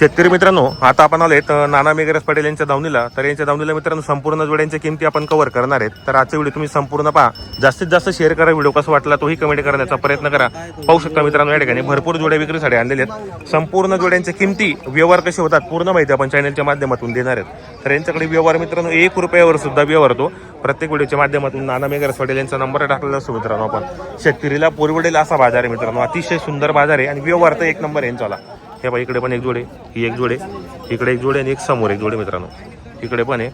शेतकरी मित्रांनो, आता आपण आलेत नाना मेघरज पटेल यांच्या दावणीला. तर यांच्या दावणीला मित्रांनो संपूर्ण जोड्यांच्या किमती आपण कव्हर करणार आहेत. तर आजचा व्हिडिओ तुम्ही संपूर्ण पहा, जास्तीत जास्त शेअर करा. व्हिडिओ कसा वाटला तोही कमेंट करण्याचा प्रयत्न करा. पाहू शकता मित्रांनो, या ठिकाणी भरपूर जोड्या विक्रीसाठी आणलेल्या आहेत. संपूर्ण जोड्यांच्या किमती, व्यवहार कसे होतात पूर्ण माहिती आपण चॅनलच्या माध्यमातून देणार आहेत. तर यांच्याकडे व्यवहार मित्रांनो 1 रुपयावर सुद्धा व्यवहार होतो. प्रत्येक व्हिडिओच्या माध्यमातून नाना मेघरज पटेल यांचा नंबर टाकलेला असतो मित्रांनो. आपण शेतकरीला परवडेल असा बाजार आहे मित्रांनो. अतिशय सुंदर बाजार आहे आणि व्यवहार तर 1 नंबर यांचा. हे बघा, इकडे पण एक जोडे, ही एक जोडे, इकडे एक जोडे आणि एक समोर एक जोडे मित्रांनो. इकडे पण आहे.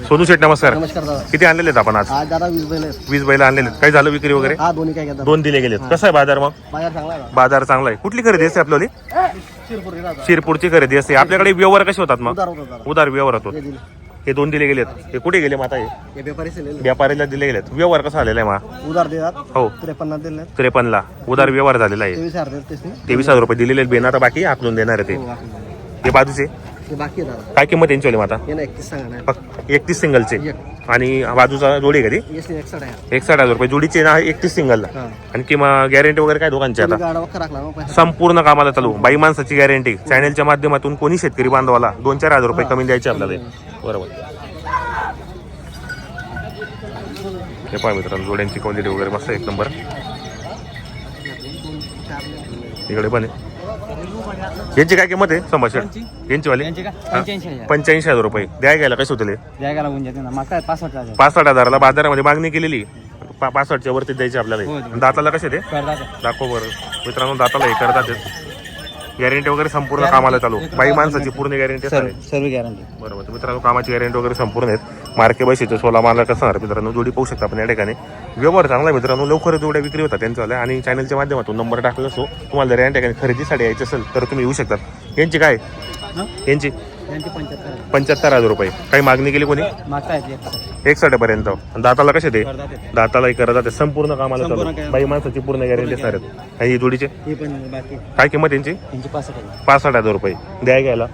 सोनू शेठ नमस्कार. किती आणलेले आहेत आपण आज? दादा 20 बैल आणलेले आहेत. काय झालं विक्री वगैरे? दोन्ही काय घेतात? 2 दिले गेलेत. कसा आहे बाजार मग? बाजार चांगला आहे. कुठली खरेदी असते आपल्याला? शिरपूरची खरेदी असते. आपल्याकडे व्यवहार कसे होतात मग? उदार व्यवहार होतो. हे 2 दिले गेलेत. हे कुठे गेले माता? हे व्यापारीला दिले गेलेत. व्यवहार कसा आलेला आहे मग? उधार देतात. हो, 53 ला उधार व्यवहार झालेला आहे. 23,000 रुपये दिलेले बेन. आता बाकी आकलून देणार आहे ते. हे बाजूचे बाकी काय किंमत यांची होली माता? 31 सिंगलचे. आणि बाजूचा जोडी कधी 61,000 रुपये जोडीचे ना. 31 सिंगल. आणखी मग गॅरंटी वगैरे काय दोघांची? आता संपूर्ण कामाला चालू. बाई माणसाची गॅरंटी. चॅनलच्या माध्यमातून कोणी शेतकरी बांधवाला 2-4 हजार रुपये कमी द्यायचे आपल्याला. बरोबर. हे पहा मित्रांनो, जोड्यांची क्वालिटी वगैरे मस्त 1 नंबर. इकडे पण आहे. यांची काय किंमत आहे संभाषण? यांची वाली 85,000 रुपये. द्या घ्यायला कसे होते? 65,000ला बाजारामध्ये मागणी केलेली. 65च्या वरती द्यायचे आपल्याला. दाताला कसे ते दाखव बरं मित्रांनो. दाताला हे करतात. गॅरंटी वगैरे संपूर्ण कामाला चालू. बाई माणसाची पूर्ण गॅरंटी सर्व गॅरंटी. बरोबर. तर मित्रांनो, कामाची गॅरंटी वगैरे संपूर्ण आहेत. मार्के बशीचं 16 माला कसं आहे मित्रांनो. जोडी पाहू शकता आपण या ठिकाणी. व्यवहार चांगला आहे मित्रांनो. लवकर जोड्या विक्री होतात त्यांचा. आणि चॅनलच्या माध्यमातून नंबर टाकला असो. तुम्हाला जर या ठिकाणी खरेदीसाठी यायचं असेल तर तुम्ही येऊ शकतात. यांची काय? यांची 75,000 रुपये. काही मागणी केली कोणी? 61 पर्यंत. दाताला कसे ते? दाताला करत संपूर्ण कामाला चालू. बाई माणसाची पूर्ण गॅरंटी असणार आहेत. ही जोडीचे काय किंमत यांची? 65,000 रुपये. द्या घ्यायला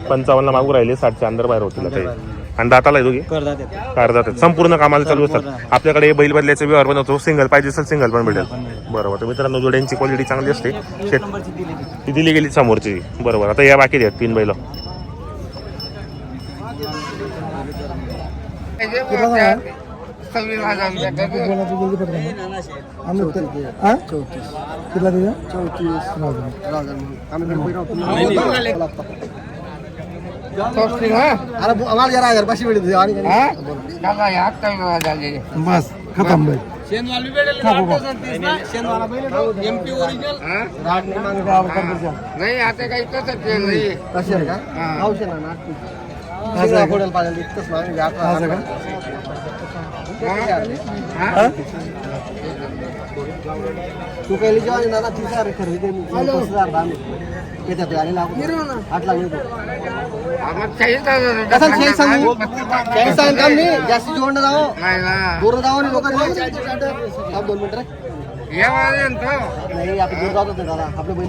55ला मागू राहिले. 60च्या अंदर बाहेर होतील काही. आणि दाताला आहे दोघी करतात. संपूर्ण कामाला चालू असतात. आपल्याकडे बैल बदल्याचा व्यवहार पण होतो. सिंगल पाहिजे असेल सिंगल पण भेटेल. बरोबर. तर मित्रांनो, जोड्यांची क्वालिटी चांगली असते. ती दिली गेली समोरची. बरोबर. आता या बाकी आहेत 3 बैल. आम्हाला जरा 1000 वेळ बस खतम भाई. नाही आता काही तसंच तू काही जेव्हा ना 30,000 खरेदी 10,000 8 लाख जास्ती जोडणं जावं दूर जावं आणि लोकांना 2 मिनिटं नाही. आपण दूर जात होते दादा. आपल्या बैल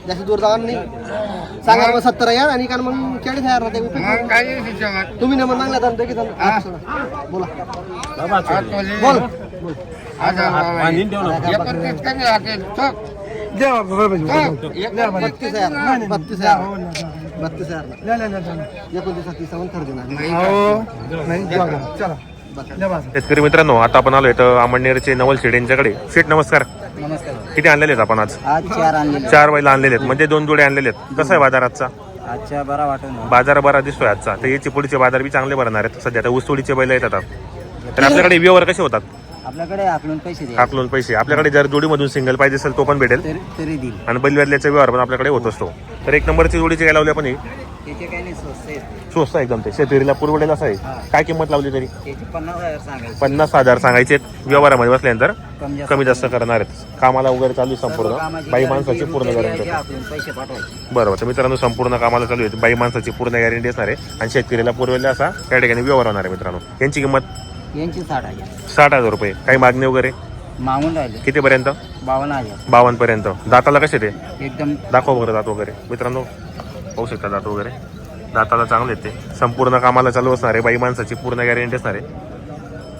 जास्त दूर जावा नाही. सांगा मग 70 या आणि कारण मग 40,000 तुम्ही नाही म्हणला बोला बोल. शेतकरी मित्रांनो, आता आपण आलोय तर अमळनेरचे नवल शेठ यांच्याकडे. शेठ नमस्कार. नमस्कार. किती आणलेले आहेत आपण आज? 4 बैल आणलेले आहेत. म्हणजे 2 जोडे आणलेले आहेत. कसा आहे बाजार आजचा? आजच्या बरा वाटत बाजार बरा दिसतोय आजचा. तर याचे पुढचे बाजार बी चांगले भरणार आहेत. सध्या आता ऊसतोडीचे बैल येतात. तर आपल्याकडे व्यवहार कसे होतात? आपल्याकडे आकलून पैसे. आपल्याकडे जर जोडीमधून सिंगल पाहिजे असेल तो पण भेटेल. तरी देईल. आणि बैल बदल्याचा व्यवहार पण आपल्याकडे होत असतो. तर 1 नंबरची जोडीचे काय लावले आपण? स्वस्त एकदम. ते शेतकरीला पुरवडेल असं आहे. काय किंमत लावली तरी? 50,000 सांगायचे. व्यवहारामध्ये बसल्यानंतर कमी जास्त करणार आहेत. कामाला वगैरे चालू संपूर्ण. बाई माणसाची पूर्ण गॅरंटी. बरोबर. तर मित्रांनो, संपूर्ण कामाला चालू आहे. बाई माणसाची पूर्ण गॅरंटी असणार आहे. आणि शेतकरीला पुरवलेला असा त्या ठिकाणी व्यवहार होणार आहे मित्रांनो. यांची किंमत 60,000 रुपये. काही मागणी वगैरे मागून राहिले कितीपर्यंत? 52 पर्यंत. दाताला कसे ते? एकदम दाखव वगैरे दात वगैरे मित्रांनो. पाहू शकता दात वगैरे. दाताला चांगले आहेत ते. संपूर्ण कामाला चालू असणार आहे. बाई माणसाची पूर्ण गॅरंटी असणार आहे.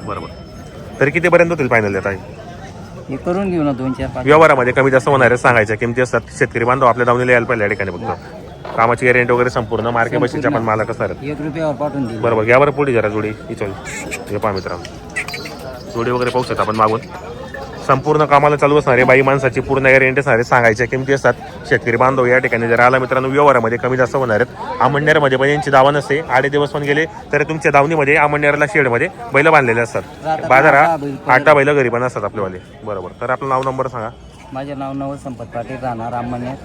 बरोबर. तरी कितीपर्यंत होतील फायनल देत आहे? हे करून घेऊ ना 2-4-5. व्यवहारामध्ये कमी जास्त होणार आहे. सांगायच्या किमती असतात. शेतकरी बांधव आपल्या दावणीला यायला पाहिजे या ठिकाणी. फक्त कामाची गॅरंटी वगैरे संपूर्ण मार्के बशीच्या पण मालक असणार आहेत. 1 रुपयावर पाठवून देईल. बरोबर. घ्या बरं पुढे जरा जोडी ही चल. हे पहा मित्रांनो, जोडी वगैरे पाहू शकता आपण मागून. संपूर्ण कामाला चालू असणारे. बाई माणसाची पूर्ण गॅरंटी असणारे. सांगायच्या किमती असतात. शेतकरी बांधव या ठिकाणी जर आला मित्रांनो व्यवहारामध्ये कमी जास्त होणार आहेत. आमंडण्यामध्ये पण यांची दावा नसते. 8 दिवस पण गेले तर तुमच्या दावणीमध्ये आमंडण्याला शेडमध्ये बैल बांधलेले असतात. बाजारात 8 बैल घरी पण असतात आपलेवाले. बरोबर. तर आपलं नाव नंबर सांगा. माझे नाव नवल संपत पाटील, राहणार आंबण्यात.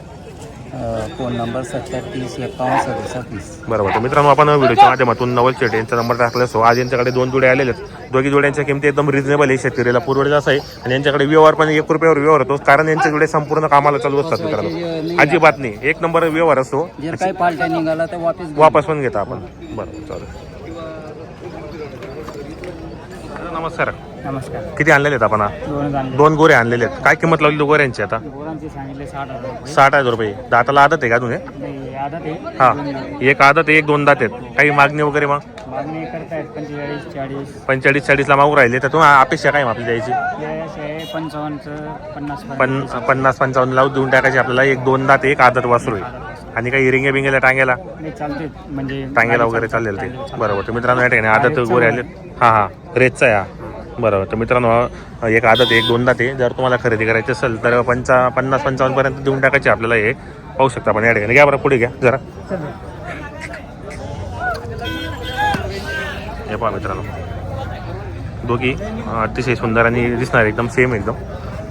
Phone number 7030515736. बरोबर. तर मित्रांनो आपण व्हिडिओच्या माध्यमातून नवल शेट यांचा नंबर टाकला असो. आज यांच्याकडे 2 जोडे आलेले आहेत. दोघी जोड्यांच्या किमती एकदम रिजनेबल आहे. शेतकरीला पुरवडेल असं आहे. आणि यांच्याकडे व्यवहार पण 1 रुपयावर व्यवहार होतो. कारण यांचे जोडे संपूर्ण कामाला चालू असतात मित्रांनो. अजिबात नाही. 1 नंबर व्यवहार असतो. जर काही पालट्या निघाला तर वापस पण घेता आपण. बरोबर. चालेल. नमस्कार. नमस्कार. किती आणलेले आहेत आपण? 2 आणले. 2 गोरे आणलेले आहेत. काय किंमत लावली गोऱ्यांची आता? गोरांचे सांगितले 60,000 रुपये. 60,000 रुपये. दाताला आदत आहे का तुम्ही? नाही, आदत आहे. हा, एक आदत आहे, 1 2 दात आहेत. काही मागणी वगैरे मग मागणी करतायत 45-40. 45-40 ला मागू राहिले. तर तुम्हाला अपेक्षा काय मग आपली द्यायची? 55-50. 50-55 लावून देऊन टाकायची आपल्याला. 1 2 दात, 1 आदत वासरू आहे. आणि काही रिंगे बिंगेला टांग्याला चालते म्हणजे टांग्याला वगैरे चालेल ते. बरोबर. तर मित्रांनो या ठिकाणी आदत गोरे आले. हा हा, रेतचा आहे हा. बरोबर. तर मित्रांनो 1 आदत 1 2 दात आहे. जर तुम्हाला खरेदी करायची असेल तर 50-55 पर्यंत देऊन टाकायची आपल्याला. हे पाहू शकता आपण या ठिकाणी. घ्या बरं पुढे घ्या जरा. हे पहा मित्रांनो, दोघी अतिशय सुंदर आणि दिसणार एकदम सेम एकदम.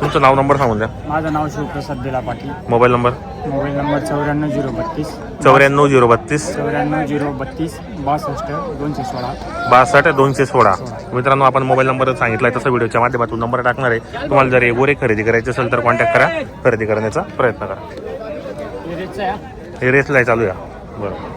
तुमचं नाव नंबर सांगून द्या. माझं नाव Shivprasad Bela Patil. Mobile number? Mobile number 94 032 94 032 94 032 62 216. 62 216. मित्रांनो आपण मोबाईल नंबर सांगितला तसं व्हिडिओच्या माध्यमातून नंबर टाकणार आहे. तुम्हाला जर गोरे खरेदी करायचे असेल तर कॉन्टॅक्ट करा. खरेदी करण्याचा प्रयत्न करा. हे रेसला चालू आहे. बरोबर.